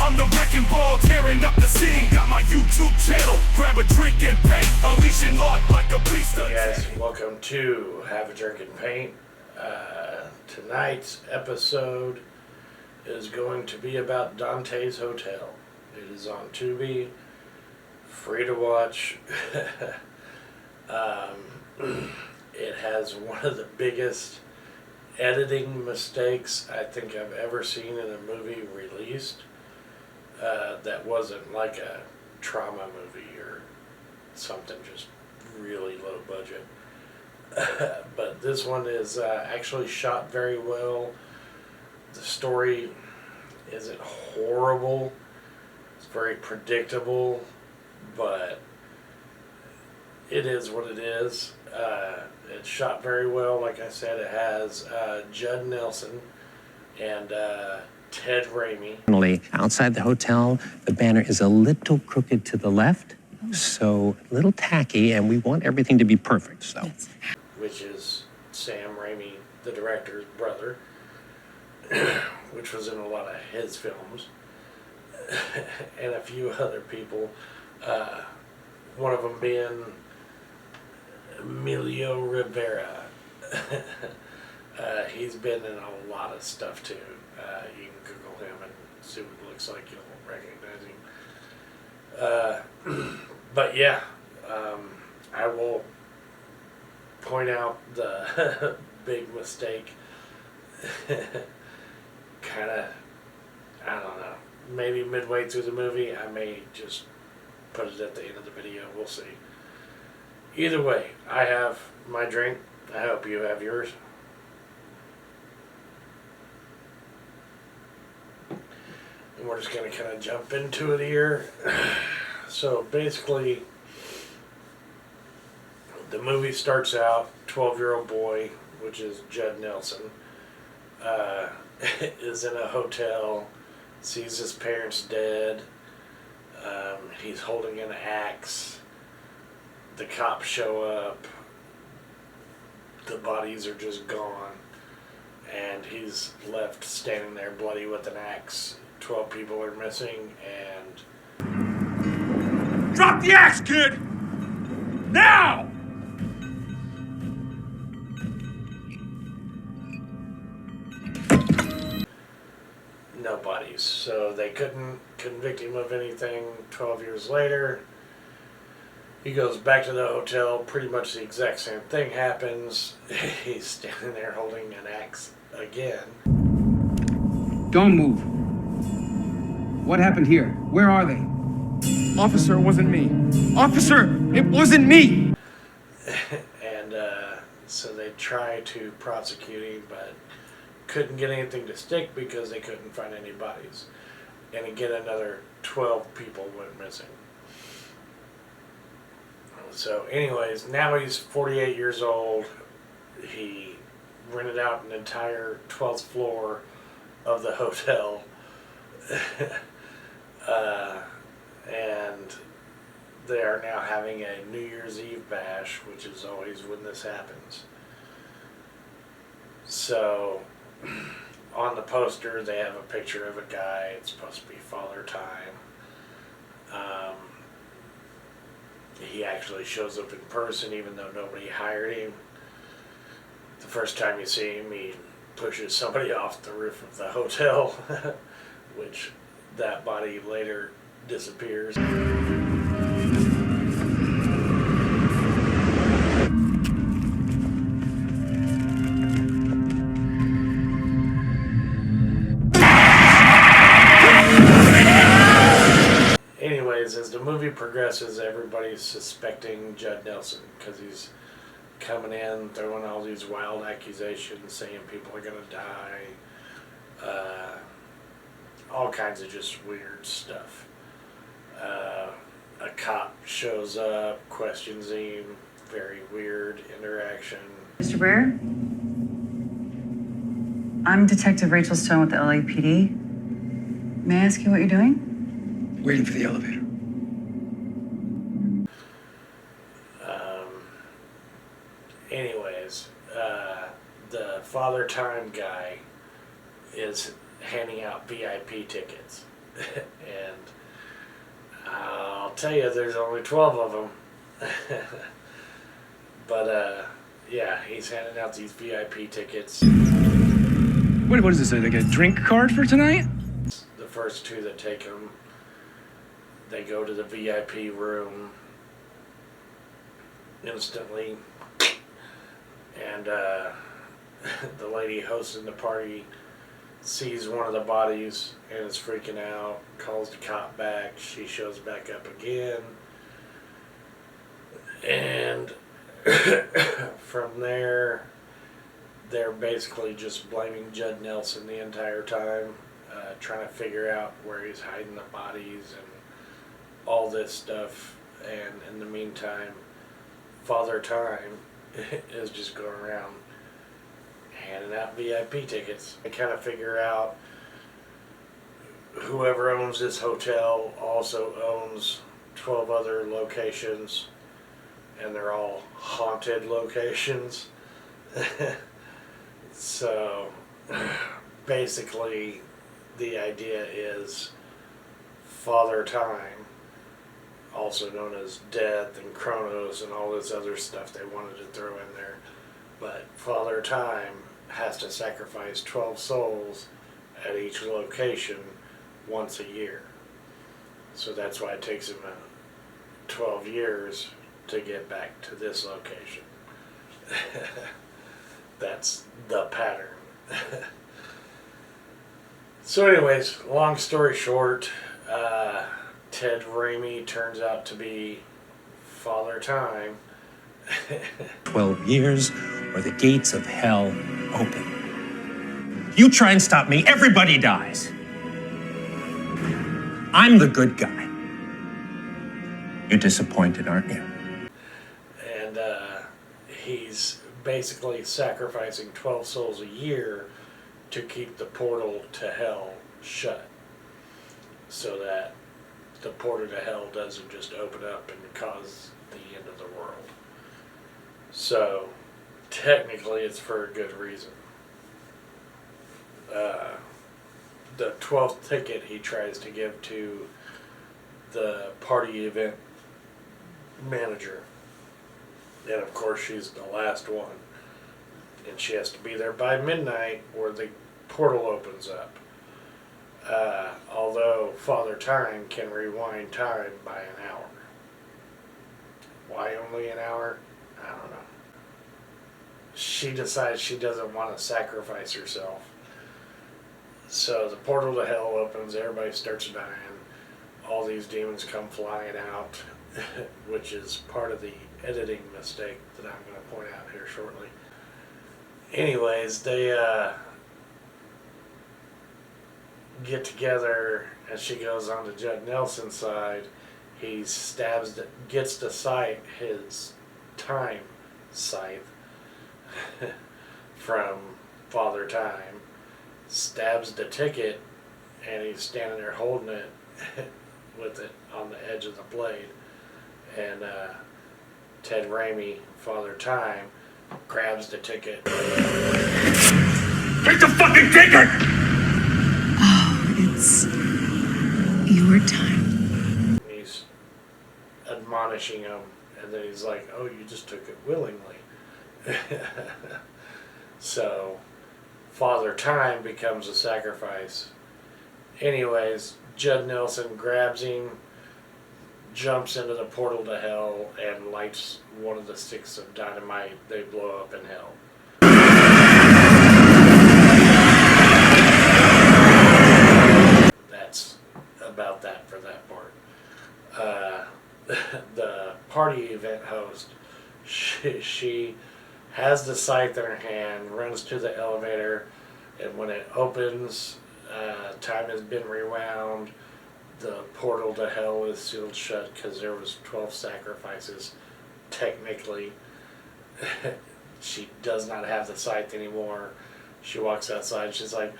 I'm the wrecking ball, tearing up the scene. Got my YouTube channel, grab a drink and paint. Unleashing Lord like a beast. Hey guys, welcome to Have a Drink and Paint. Tonight's episode is going to be about Dantes Hotel. It is on Tubi, free to watch. It has one of the biggest editing mistakes I think I've ever seen in a movie released. That wasn't like a trauma movie or something just really low budget. But this one is actually shot very well. The story isn't horrible. It's very predictable, but it is what it is. It's shot very well. Like I said, it has Judd Nelson and Ted Raimi. Outside the hotel, the banner is a little crooked to the left, so a little tacky, and we want everything to be perfect. So, Which is Sam Raimi, the director's brother, which was in a lot of his films, and a few other people. One of them being Emilio Rivera. He's been in a lot of stuff too. You can Google him and see what it looks like. You'll recognize him. But yeah, I will point out the big mistake. Kind of, I don't know, maybe midway through the movie. I may just put it at the end of the video. We'll see. Either way, I have my drink. I hope you have yours. And we're just going to kind of jump into it here. So basically, the movie starts out, 12-year-old boy, which is Judd Nelson, is in a hotel, sees his parents dead. He's holding an axe. The cops show up. The bodies are just gone. And he's left standing there bloody with an axe. 12 people are missing, and... Drop the axe, kid! Now! no bodies. So they couldn't convict him of anything. 12 years later, he goes back to the hotel. Pretty much the exact same thing happens. He's standing there holding an axe again. Don't move. What happened here? Where are they? Officer, it wasn't me. Officer, it wasn't me! And so they tried to prosecute him, but couldn't get anything to stick because they couldn't find any bodies. And again, another 12 people went missing. So anyways, now he's 48 years old. He rented out an entire 12th floor of the hotel. And they are now having a New Year's Eve bash, which is always when this happens. So on the poster they have a picture of a guy. It's supposed to be Father Time. He actually shows up in person even though nobody hired him. The first time you see him, he pushes somebody off the roof of the hotel, which that body later disappears. Anyways, as the movie progresses, everybody's suspecting Judd Nelson because he's coming in, throwing all these wild accusations, saying people are going to die. All kinds of just weird stuff. A cop shows up, questions him, very weird interaction. Mr. Brer? I'm Detective Rachel Stone with the LAPD. May I ask you what you're doing? Waiting for the elevator. Anyways, the Father Time guy is handing out VIP tickets. And I'll tell you, there's only 12 of them. But yeah, he's handing out these VIP tickets. What is this, like a drink card for tonight? The first two that take them, they go to the VIP room instantly. And the lady hosting the party sees one of the bodies and is freaking out, calls the cop back. She shows back up again. And from there, they're basically just blaming Judd Nelson the entire time, trying to figure out where he's hiding the bodies and all this stuff. And in the meantime, Father Time is just going around handing out VIP tickets. They kind of figure out whoever owns this hotel also owns 12 other locations, and they're all haunted locations. So basically the idea is Father Time, also known as Death and Chronos and all this other stuff they wanted to throw in there, but Father Time has to sacrifice 12 souls at each location once a year. So that's why it takes him 12 years to get back to this location. That's the pattern. So anyways, long story short, Ted Raimi turns out to be Father Time. 12 years, or the gates of hell open. You try and stop me, everybody dies. I'm the good guy. You're disappointed, aren't you? And he's basically sacrificing 12 souls a year to keep the portal to hell shut, so that the portal to hell doesn't just open up and cause the end of the world. So technically it's for a good reason. The 12th ticket he tries to give to the party event manager, and of course she's the last one, and she has to be there by midnight or the portal opens up. Although Father Time can rewind time by an hour. Why only an hour? I don't know. She decides she doesn't want to sacrifice herself. So the portal to hell opens, everybody starts dying, all these demons come flying out, which is part of the editing mistake that I'm going to point out here shortly. Anyways, they get together, and she goes on to Judd Nelson's side. He gets to sight his time scythe from Father Time, stabs the ticket, and he's standing there holding it with it on the edge of the blade. And Ted Raimi, Father Time, grabs the ticket. Take the fucking ticket! Oh, it's your time. He's admonishing him, and then he's like, oh, you just took it willingly. So Father Time becomes a sacrifice. Anyways, Judd Nelson grabs him, jumps into the portal to hell, and lights one of the sticks of dynamite. They blow up in hell. That's about that for that part. The party event host, she has the scythe in her hand, runs to the elevator, and when it opens, time has been rewound. The portal to hell is sealed shut because there was 12 sacrifices. Technically, she does not have the scythe anymore. She walks outside. She's like,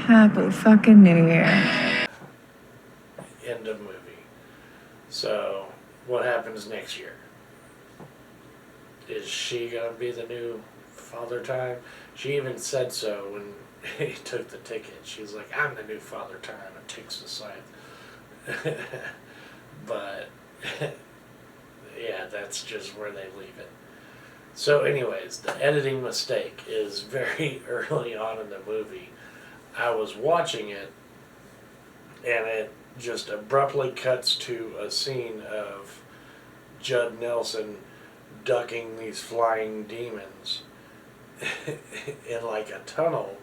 Happy fucking New Year. end of movie. So, what happens next year? is she gonna be the new Father Time? She even said so when he took the ticket. She's like, I'm the new Father Time, and takes the scythe. But yeah, that's just where they leave it. So anyways, the editing mistake is very early on in the movie. I was watching it, and it just abruptly cuts to a scene of Judd Nelson ducking these flying demons in like a tunnel,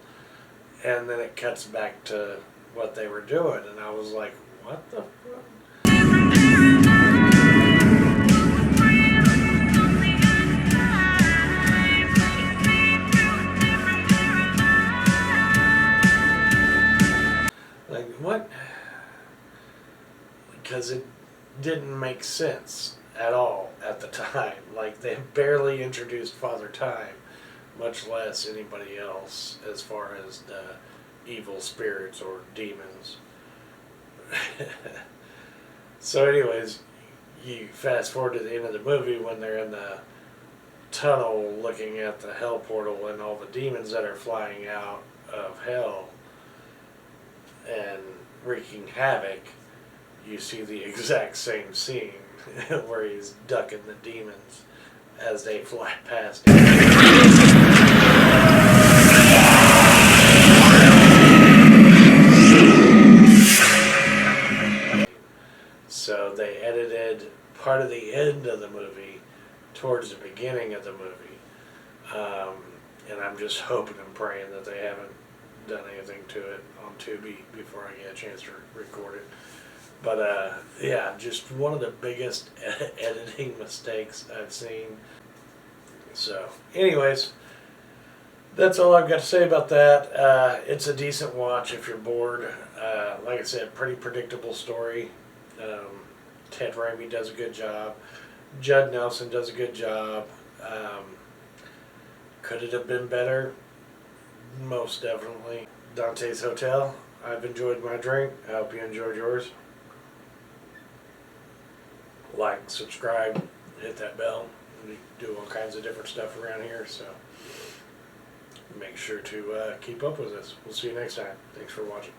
and then it cuts back to what they were doing, and I was like, what the fuck? Like, what? Because it didn't make sense at all at the time. Like, they barely introduced Father Time, much less anybody else as far as the evil spirits or demons. So anyways, you fast forward to the end of the movie when they're in the tunnel looking at the hell portal and all the demons that are flying out of hell and wreaking havoc. You see the exact same scene where he's ducking the demons as they fly past him. So they edited part of the end of the movie towards the beginning of the movie. And I'm just hoping and praying that they haven't done anything to it on Tubi before I get a chance to record it. But yeah, just one of the biggest editing mistakes I've seen. So anyways, that's all I've got to say about that. It's a decent watch if you're bored. Like I said, pretty predictable story. Ted Raimi does a good job. Judd Nelson does a good job. Could it have been better? Most definitely. Dantes Hotel. I've enjoyed my drink. I hope you enjoyed yours. Like, subscribe, hit that bell. We do all kinds of different stuff around here, so make sure to keep up with us. We'll see you next time. Thanks for watching.